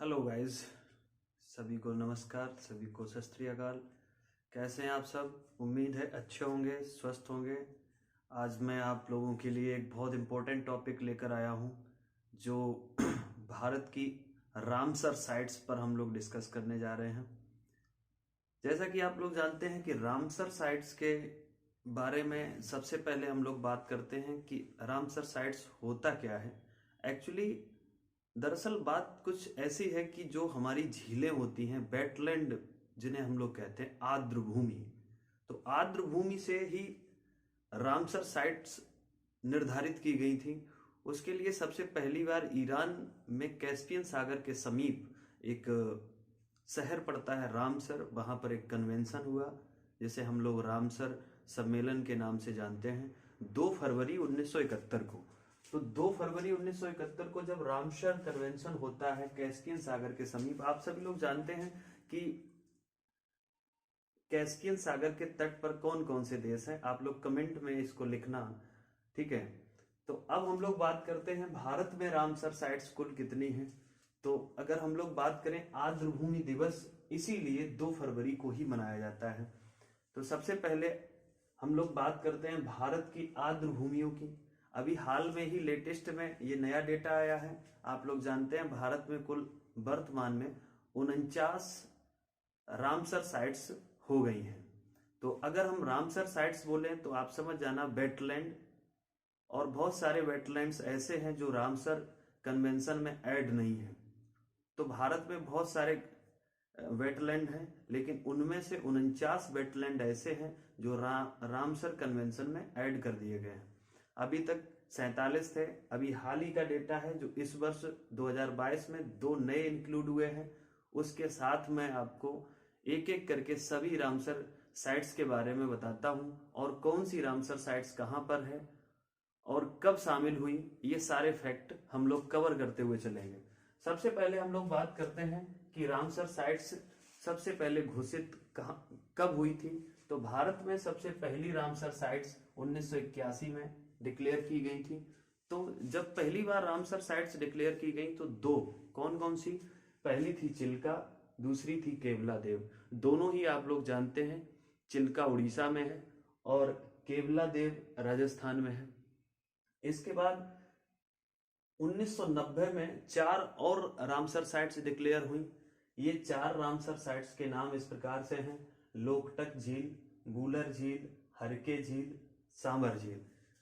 Hello guys, सभी को नमस्कार, सभी को सत श्री अकाल। कैसे हैं आप सब? उम्मीद है अच्छे होंगे, स्वस्थ होंगे। आज मैं आप लोगों के लिए एक बहुत इम्पोर्टेंट टॉपिक लेकर आया हूं जो भारत की रामसर साइट्स पर हम लोग डिस्कस करने जा रहे हैं। जैसा कि आप लोग जानते हैं कि रामसर साइट्स के बारे में सबसे पहले हम लोग बात करते हैं कि रामसर साइट्स होता क्या है। एक्चुअली दरअसल बात कुछ ऐसी है कि जो हमारी झीलें होती हैं, वेटलैंड जिन्हें हम लोग कहते हैं, आर्द्र भूमि, तो आर्द्र भूमि से ही रामसर साइट्स निर्धारित की गई थी। उसके लिए सबसे पहली बार ईरान में कैस्पियन सागर के समीप एक शहर पड़ता है रामसर, वहां पर एक कन्वेंशन हुआ जिसे हम लोग रामसर सम्मेलन के नाम से जानते हैं 2 फरवरी 1971 को। तो 2 फरवरी 1971 को जब रामसर कन्वेंशन होता है कैस्पियन सागर के समीप, आप सभी लोग जानते हैं कि कैस्पियन सागर के तट पर कौन कौन से देश हैं। आप लोग कमेंट में इसको लिखना, ठीक है। तो अब हम लोग बात करते हैं भारत में रामसर साइट्स कुल कितनी हैं। तो अगर हम लोग बात करें, आर्द्र भूमि दिवस इसीलिए 2 फरवरी को ही मनाया जाता है। तो सबसे पहले हम लोग बात करते हैं भारत की आर्द्र भूमियों की। अभी हाल में ही लेटेस्ट में ये नया डेटा आया है। आप लोग जानते हैं भारत में कुल वर्तमान में 49 रामसर साइट्स हो गई हैं। तो अगर हम रामसर साइट्स बोलें तो आप समझ जाना वेटलैंड, और बहुत सारे वेटलैंड्स ऐसे हैं जो रामसर कन्वेंशन में ऐड नहीं है। तो भारत में बहुत सारे वेटलैंड हैं, लेकिन उनमें से 49 वेटलैंड ऐसे हैं जो रामसर कन्वेंशन में ऐड कर दिए गए हैं। अभी तक 47 थे। अभी हाल ही का डेटा है जो इस वर्ष 2022 में 2 नए इंक्लूड हुए हैं। उसके साथ मैं आपको एक एक करके सभी रामसर साइट्स के बारे में बताता हूं, और कौन सी रामसर साइट्स कहां पर है और कब शामिल हुई, ये सारे फैक्ट हम लोग कवर करते हुए चलेंगे। सबसे पहले हम लोग बात करते हैं कि रामसर साइट्स सबसे पहले घोषित कब हुई थी। तो भारत में सबसे पहली रामसर साइट्स 1981 में डिक्लेयर की गई थी। तो जब पहली बार रामसर साइट्स डिक्लेयर की गई तो 2 कौन कौन सी, पहली थी चिल्का, दूसरी थी केवला देव। दोनों ही आप लोग जानते हैं, चिल्का उड़ीसा में है और केवला देव राजस्थान में है। इसके बाद 1990 में 4 और रामसर साइट्स डिक्लेयर हुई। ये 4 रामसर साइट्स के नाम इस प्रकार से हैं: लोकटक झील, गूलर झील, हरके झील, सांबर झील।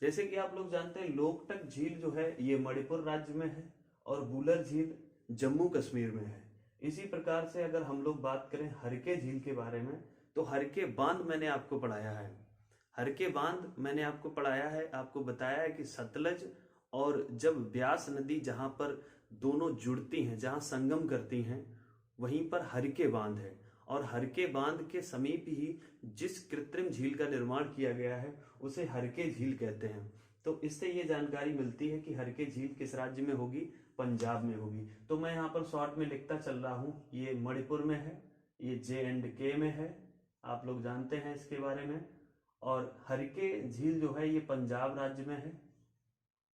जैसे कि आप लोग जानते हैं, लोकटक झील जो है ये मणिपुर राज्य में है और गूलर झील जम्मू कश्मीर में है। इसी प्रकार से अगर हम लोग बात करें हरके झील के बारे में, तो हरके बांध मैंने आपको पढ़ाया है। हरके बांध मैंने आपको पढ़ाया है, आपको बताया है कि सतलज और जब ब्यास नदी जहां पर दोनों जुड़ती हैं, जहां संगम करती हैं, वहीं पर हरके बांध है। और हरके बांध के समीप ही जिस कृत्रिम झील का निर्माण किया गया है उसे हरके झील कहते हैं। तो इससे ये जानकारी मिलती है कि हरके झील किस राज्य में होगी, पंजाब में होगी। तो मैं यहाँ पर शॉर्ट में लिखता चल रहा हूँ, ये मणिपुर में है, ये J&K में है, आप लोग जानते हैं इसके बारे में। और हरके झील जो है ये पंजाब राज्य में है।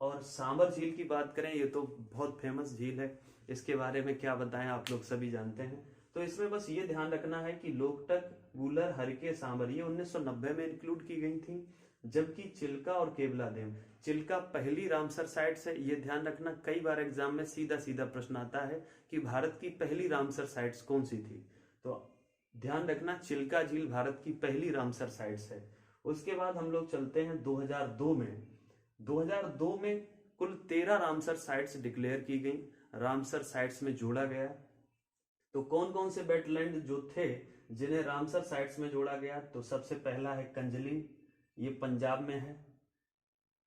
और सांबर झील की बात करें, ये तो बहुत फेमस झील है, इसके बारे में क्या बताएं, आप लोग सभी जानते हैं। तो इसमें बस ये ध्यान रखना है कि लोकटक, गूलर, हरके, सांबर ये 1990 में इंक्लूड की गई थी, जबकि चिल्का और केवला देव, चिल्का पहली रामसर साइट्स है। ये ध्यान रखना, कई बार एग्जाम में सीधा सीधा प्रश्न आता है कि भारत की पहली रामसर साइट्स कौन सी थी। तो ध्यान रखना, चिल्का झील भारत की पहली रामसर साइट्स है। उसके बाद हम लोग चलते हैं 2002 में। 2002 में कुल 13 रामसर साइट्स डिक्लेयर की गई, रामसर साइट्स में जोड़ा गया। तो कौन कौन से वेटलैंड जो थे जिन्हें रामसर साइट्स में जोड़ा गया, तो सबसे पहला है कंजली, ये पंजाब में है,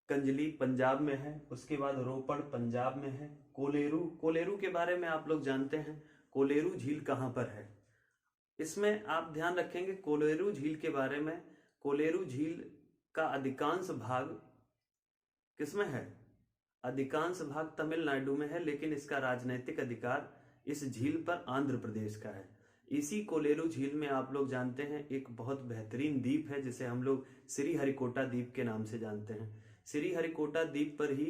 कंजली पंजाब में है। उसके बाद रोपड़ पंजाब में है। कोलेरू, कोलेरू के बारे में आप लोग जानते हैं, कोलेरू झील कहां पर है। इसमें आप ध्यान रखेंगे कोलेरू झील के बारे में, कोलेरू झील का अधिकांश भाग किसमें है, अधिकांश भाग तमिलनाडु में है, लेकिन इसका राजनीतिक अधिकार इस झील पर आंध्र प्रदेश का है। इसी कोलेरू झील में आप लोग जानते हैं एक बहुत बेहतरीन द्वीप है जिसे हम लोग श्रीहरिकोटा द्वीप के नाम से जानते हैं। श्रीहरिकोटा द्वीप पर ही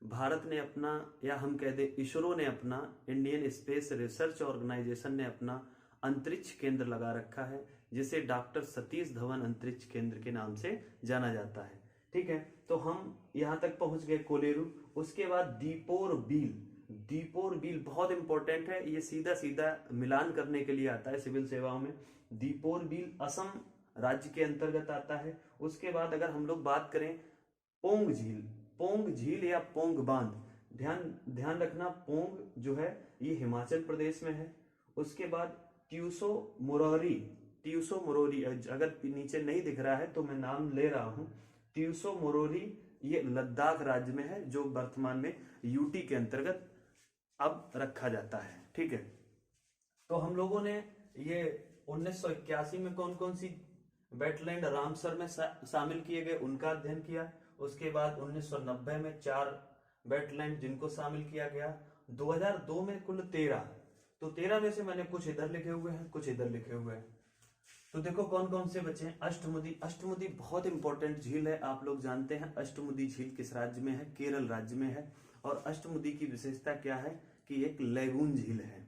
भारत ने अपना, या हम कह दें इसरो ने अपना, इंडियन स्पेस रिसर्च ऑर्गेनाइजेशन ने अपना अंतरिक्ष केंद्र लगा रखा है, जिसे डॉक्टर सतीश धवन अंतरिक्ष केंद्र के नाम से जाना जाता है। ठीक है, तो हम यहाँ तक पहुंच गए कोलेरू। उसके बाद दीपोर बील। दीपोर बील बहुत इंपॉर्टेंट है, ये सीधा सीधा मिलान करने के लिए आता है सिविल सेवाओं में। दीपोर बील असम राज्य के अंतर्गत आता है। उसके बाद अगर हम लोग बात करें पोंग झील, पोंग झील या पोंग बांध, ध्यान रखना, पोंग जो है ये हिमाचल प्रदेश में है। उसके बाद ट्यूसो मोरोरी, ट्यूसो मोरोरी, अगर नीचे नहीं दिख रहा है तो मैं नाम ले रहा हूं, ट्यूसो मोरोरी, ये लद्दाख राज्य में है, जो वर्तमान में यूटी के अंतर्गत अब रखा जाता है। ठीक है, तो हम लोगों ने ये 1981 में कौन कौन सी वेटलैंड रामसर में शामिल किए गए उनका अध्ययन किया। उसके बाद 1990 में 4 वेटलैंड जिनको शामिल किया गया। 2002 में कुल 13, तो 13 में से मैंने कुछ इधर लिखे हुए हैं, कुछ इधर लिखे हुए हैं। तो देखो कौन कौन से बचे हैं। अष्टमुदी, अष्टमुदी बहुत इंपॉर्टेंट झील है, आप लोग जानते हैं अष्टमुदी झील किस राज्य में है, केरल राज्य में है। और अष्टमुदी की विशेषता क्या है कि एक लैगून झील है।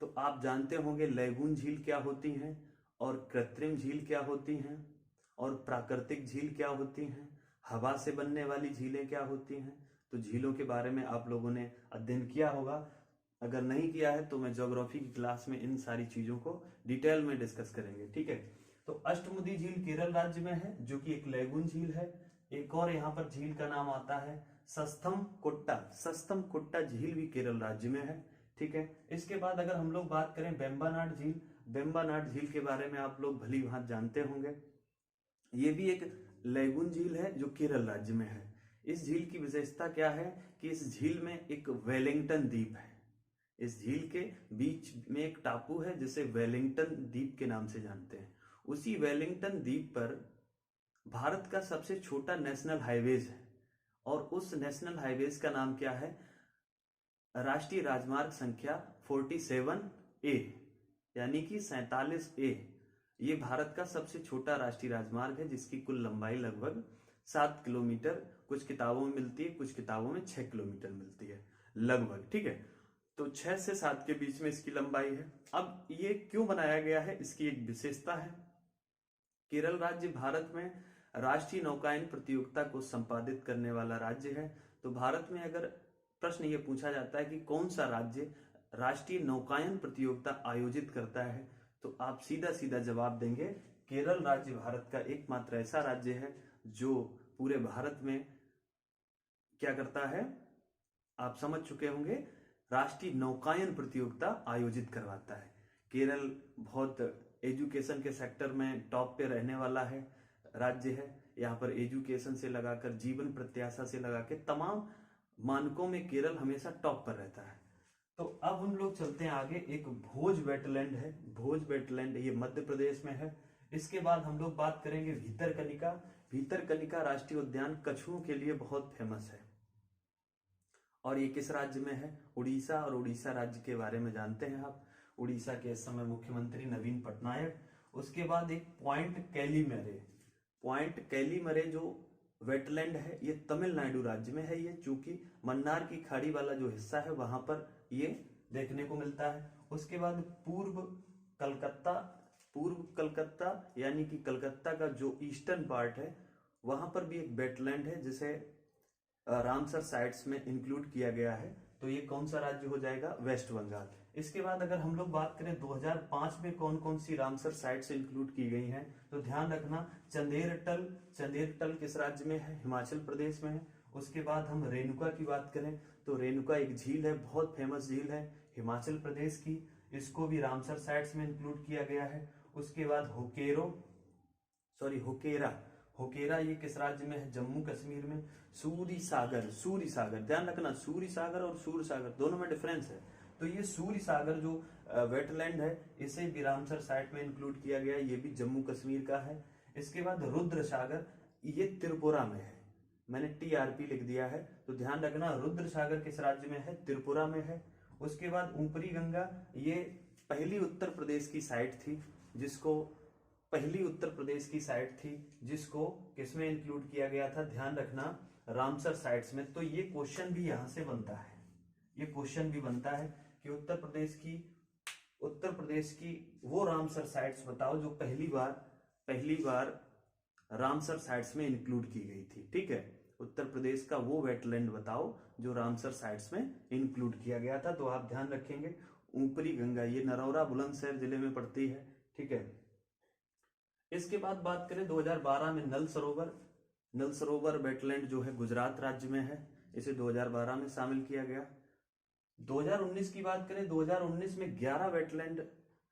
तो आप जानते होंगे लैगून झील क्या होती हैं, और कृत्रिम झील क्या होती हैं, और प्राकृतिक झील क्या होती हैं, हवा से बनने वाली झीलें क्या होती हैं। तो झीलों के बारे में आप लोगों ने अध्ययन किया होगा, अगर नहीं किया है तो मैं ज्योग्राफी की क्लास में इन सारी चीजों को डिटेल में डिस्कस करेंगे। ठीक है, तो अष्टमुदी झील केरल राज्य में है, जो कि एक लैगून झील है। एक और यहाँ पर झील का नाम आता है सस्तम कुट्टा, सस्तम कुट्टा झील भी केरल राज्य में है। ठीक है, इसके बाद अगर हम लोग बात करें बेम्बानाड झील, बेम्बानाड झील के बारे में आप लोग भली भांति जानते होंगे। ये भी एक लैगून झील है जो केरल राज्य में है। इस झील की विशेषता क्या है कि इस झील में एक वेलिंगटन द्वीप है। इस झील के बीच में एक टापू है जिसे वेलिंगटन द्वीप के नाम से जानते हैं। उसी वेलिंगटन द्वीप पर भारत का सबसे छोटा नेशनल हाईवेज है, और उस नेशनल हाईवेज का नाम क्या है, राष्ट्रीय राजमार्ग संख्या 47A, यानी कि 47A। ये भारत का सबसे छोटा राष्ट्रीय राजमार्ग है, जिसकी कुल लंबाई लगभग 7 किलोमीटर, कुछ किताबों में मिलती है, कुछ किताबों में 6 किलोमीटर मिलती है लगभग। ठीक है, तो 6 से 7 के बीच में इसकी लंबाई है। अब ये क्यों बनाया गया है, इसकी एक विशेषता है। केरल राज्य भारत में राष्ट्रीय नौकायन प्रतियोगिता को संपादित करने वाला राज्य है। तो भारत में अगर प्रश्न ये पूछा जाता है कि कौन सा राज्य राष्ट्रीय नौकायन प्रतियोगिता आयोजित करता है, तो आप सीधा सीधा जवाब देंगे केरल राज्य भारत का एकमात्र ऐसा राज्य है जो पूरे भारत में क्या करता है, आप समझ चुके होंगे, राष्ट्रीय नौकायन प्रतियोगिता आयोजित करवाता है। केरल बहुत एजुकेशन के सेक्टर में टॉप पे रहने वाला है राज्य है। यहाँ पर एजुकेशन से लगाकर जीवन प्रत्याशा से लगा के तमाम मानकों में केरल हमेशा टॉप पर रहता है। तो अब हम लोग चलते हैं आगे। एक भोज वेटलैंड है, भोज वेटलैंड, ये मध्य प्रदेश में है। इसके बाद हम लोग बात करेंगे भीतरकनिका। भीतरकनिका राष्ट्रीय उद्यान कछुओं के लिए बहुत फेमस है, और ये किस राज्य में है, उड़ीसा। और उड़ीसा राज्य के बारे में जानते हैं आप, उड़ीसा के इस समय मुख्यमंत्री नवीन पटनायक। उसके बाद एक पॉइंट कैलीमरे, पॉइंट कैलीमरे जो वेटलैंड है, ये तमिलनाडु राज्य में है। ये चूंकि मन्नार की खाड़ी वाला जो हिस्सा है वहां पर ये देखने को मिलता है। उसके बाद पूर्व कलकत्ता यानी कि कलकत्ता का जो ईस्टर्न पार्ट है, वहां पर भी एक वेटलैंड है जिसे रामसर साइट्स में इंक्लूड किया गया है। तो ये कौन सा राज्य हो जाएगा, वेस्ट बंगाल। इसके बाद अगर हम लोग बात करें 2005 में कौन कौन सी रामसर साइट्स इंक्लूड की गई हैं, तो ध्यान रखना चंदेरटल, चंदेरटल किस राज्य में है, हिमाचल प्रदेश में है। उसके बाद हम रेणुका की बात करें तो रेणुका एक झील है, बहुत फेमस झील है हिमाचल प्रदेश की, इसको भी रामसर साइट्स में इंक्लूड किया गया है। उसके बाद होकेरा, होकेरा ये किस राज्य में है, जम्मू कश्मीर में। सूरी सागर, सूरी सागर, ध्यान रखना सूरी सागर और सूर सागर दोनों में डिफरेंस है। तो ये सूरी सागर जो वेटलैंड है, इसे भी रामसर साइट में इंक्लूड किया गया है, ये भी जम्मू कश्मीर का है। इसके बाद रुद्र सागर, ये त्रिपुरा में है, मैंने TRP लिख दिया है, तो ध्यान रखना रुद्र सागर किस राज्य में है, त्रिपुरा में है। उसके बाद ऊपरी गंगा, ये पहली उत्तर प्रदेश की साइट थी जिसको किसमें इंक्लूड किया गया था, ध्यान रखना रामसर साइट्स में। तो ये क्वेश्चन भी यहां से बनता है, ये क्वेश्चन भी बनता है कि उत्तर प्रदेश की वो रामसर साइट्स बताओ जो पहली बार रामसर साइट्स में इंक्लूड की गई थी। ठीक है, उत्तर प्रदेश का वो वेटलैंड बताओ जो रामसर साइट्स में इंक्लूड किया गया था। तो आप ध्यान रखेंगे ऊपरी गंगा, ये नरौरा बुलंदशहर जिले में पड़ती है। ठीक है, इसके बाद बात करें 2012 में नल सरोवर वेटलैंड जो है गुजरात राज्य में है, इसे 2012 में शामिल किया गया। 2019 की बात करें, 2019 में 11 वेटलैंड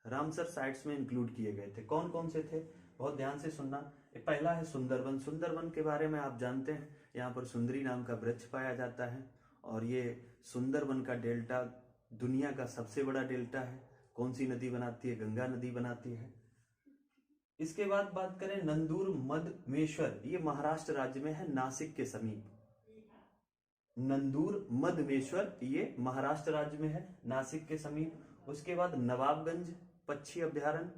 रामसर साइट्स में इंक्लूड किए गए थे। कौन कौन से थे, बहुत ध्यान से सुनना। पहला है सुंदरवन के बारे में आप जानते हैं, यहाँ पर सुंदरी नाम का वृक्ष पाया जाता है और ये सुंदरवन का डेल्टा दुनिया का सबसे बड़ा डेल्टा है। कौन सी नदी बनाती है, गंगा नदी बनाती है। इसके बाद बात करें नंदूर मधमेश्वर, ये महाराष्ट्र राज्य में है, नासिक के समीप। नंदूर मधमेश्वर ये महाराष्ट्र राज्य में है, नासिक के समीप। उसके बाद नवाबगंज पक्षी अभ्यारण्य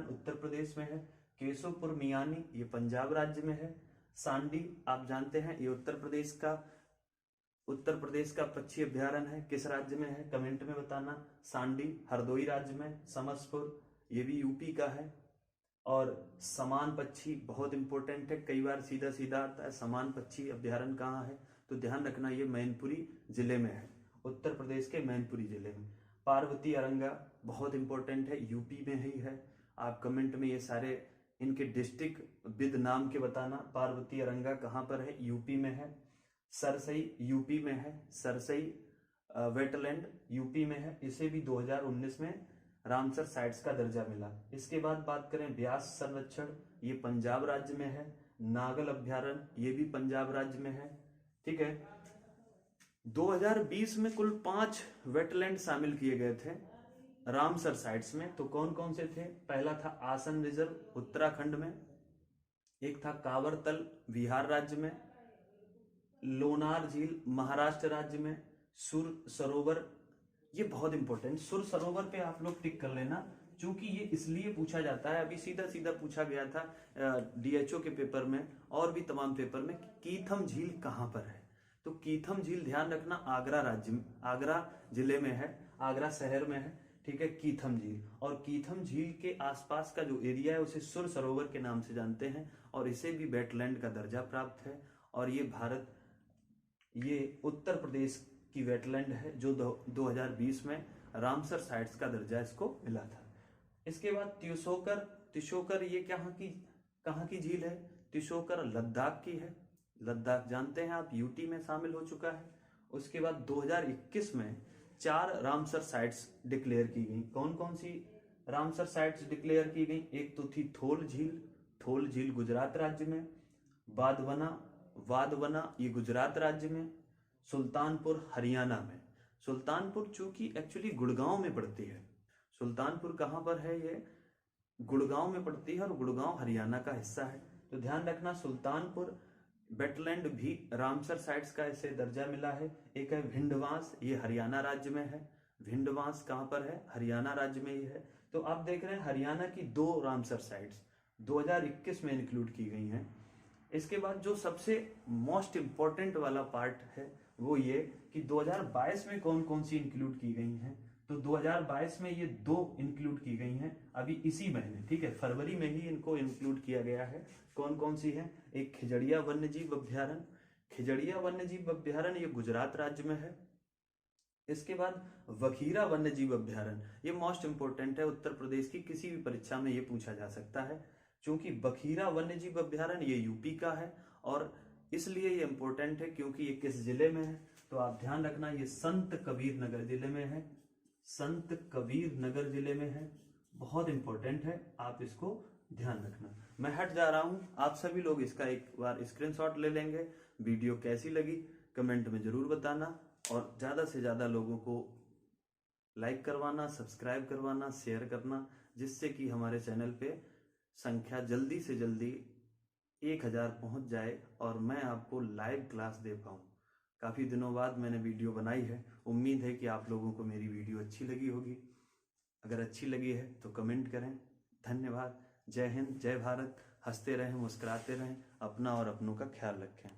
उत्तर प्रदेश में है। केशवपुर मियानी ये पंजाब राज्य में है। सांडी आप जानते हैं, ये उत्तर प्रदेश का पक्षी अभ्यारण्य है। किस राज्य में है, कमेंट में बताना। सांडी हरदोई राज्य में। समसपुर ये भी यूपी का है। और समान पक्षी बहुत इंपॉर्टेंट है, कई बार सीधा सीधा आता है। समान पक्षी अभ्यारण्य कहाँ है, तो ध्यान रखना ये मैनपुरी जिले में है, उत्तर प्रदेश के मैनपुरी जिले में। पार्वती अरंगा बहुत इंपॉर्टेंट है, यूपी में ही है। आप कमेंट में ये सारे इनके डिस्ट्रिक्ट विद नाम के बताना। पार्वती अरंगा कहाँ पर है, यूपी में है। सरसई यूपी में है, सरसई वेटलैंड यूपी में है, इसे भी 2019 में रामसर साइट्स का दर्जा मिला। इसके बाद बात करें व्यास संरक्षण, ये पंजाब राज्य में है। नागल अभ्यारण्य ये भी पंजाब राज्य में है। ठीक है, 2020 में कुल 5 वेटलैंड शामिल किए गए थे रामसर साइट्स में। तो कौन कौन से थे, पहला था आसन रिजर्व उत्तराखंड में, एक था कावरतल बिहार राज्य में, लोनार झील महाराष्ट्र राज्य में, सुर सरोवर ये बहुत इंपॉर्टेंट, सुर सरोवर पे आप लोग टिक कर लेना, क्योंकि ये इसलिए पूछा जाता है, अभी सीधा सीधा पूछा गया था डीएचओ के पेपर में और भी तमाम पेपर में, कीथम झील कहाँ पर है। तो कीथम झील ध्यान रखना आगरा जिले में है, आगरा शहर में है। ठीक है, कीथम झील, और कीथम झील के आसपास का जो एरिया है उसे सुर सरोवर के नाम से जानते हैं और इसे भी वेटलैंड का दर्जा प्राप्त है। और ये उत्तर प्रदेश की वेटलैंड है जो 2020 में रामसर साइट्स का दर्जा इसको मिला था। इसके बाद त्रिशोकर ये कहाँ की झील है, त्रिशोकर लद्दाख की है, लद्दाख जानते हैं आप, यूटी में शामिल हो चुका है। उसके बाद 2021 में 4 रामसर साइट्स डिक्लेयर की गई। कौन कौन सी रामसर साइट्स डिक्लेयर की गई, एक तो थी थोल झील गुजरात राज्य में, वादवना ये गुजरात राज्य में, सुल्तानपुर हरियाणा में। सुल्तानपुर चूंकि एक्चुअली गुड़गांव में पड़ती है, सुल्तानपुर कहाँ पर है, ये गुड़गांव में पड़ती है और गुड़गांव हरियाणा का हिस्सा है। तो ध्यान रखना सुल्तानपुर वेटलैंड भी रामसर साइट्स का इसे दर्जा मिला है। एक है भिंडवास, ये हरियाणा राज्य में है। भिंडवास कहाँ पर है, हरियाणा राज्य में ही है। तो आप देख रहे हैं हरियाणा की 2 रामसर साइट्स 2021 में इंक्लूड की गई हैं। इसके बाद जो सबसे मोस्ट इंपॉर्टेंट वाला पार्ट है वो ये कि 2022 में कौन कौन सी इंक्लूड की गई हैं। तो 2022 में ये 2 इंक्लूड की गई हैं अभी इसी महीने। ठीक है, फरवरी में ही इनको इंक्लूड किया गया है। कौन कौन सी है, एक खिजड़िया वन्यजीव अभ्यारण्य ये गुजरात राज्य में है। इसके बाद वखीरा वन्यजीव अभ्यारण्य, ये मोस्ट इंपोर्टेंट है, उत्तर प्रदेश की किसी भी परीक्षा में ये पूछा जा सकता है, क्योंकि बखीरा वन्यजीव अभ्यारण्य ये यूपी का है और इसलिए ये इंपॉर्टेंट है क्योंकि ये किस जिले में है। तो आप ध्यान रखना ये संत कबीर नगर जिले में है, संत कबीर नगर जिले में है, बहुत इंपॉर्टेंट है, आप इसको ध्यान रखना। मैं हट जा रहा हूं, आप सभी लोग इसका एक बार स्क्रीनशॉट ले लेंगे। वीडियो कैसी लगी कमेंट में जरूर बताना और ज्यादा से ज्यादा लोगों को लाइक करवाना, सब्सक्राइब करवाना, शेयर करना, जिससे कि हमारे चैनल पे संख्या जल्दी से जल्दी 1000 पहुंच जाए और मैं आपको लाइव क्लास दे पाऊं। काफ़ी दिनों बाद मैंने वीडियो बनाई है, उम्मीद है कि आप लोगों को मेरी वीडियो अच्छी लगी होगी। अगर अच्छी लगी है तो कमेंट करें। धन्यवाद। जय हिंद, जय भारत। हंसते रहें, मुस्कुराते रहें। अपना और अपनों का ख्याल रखें।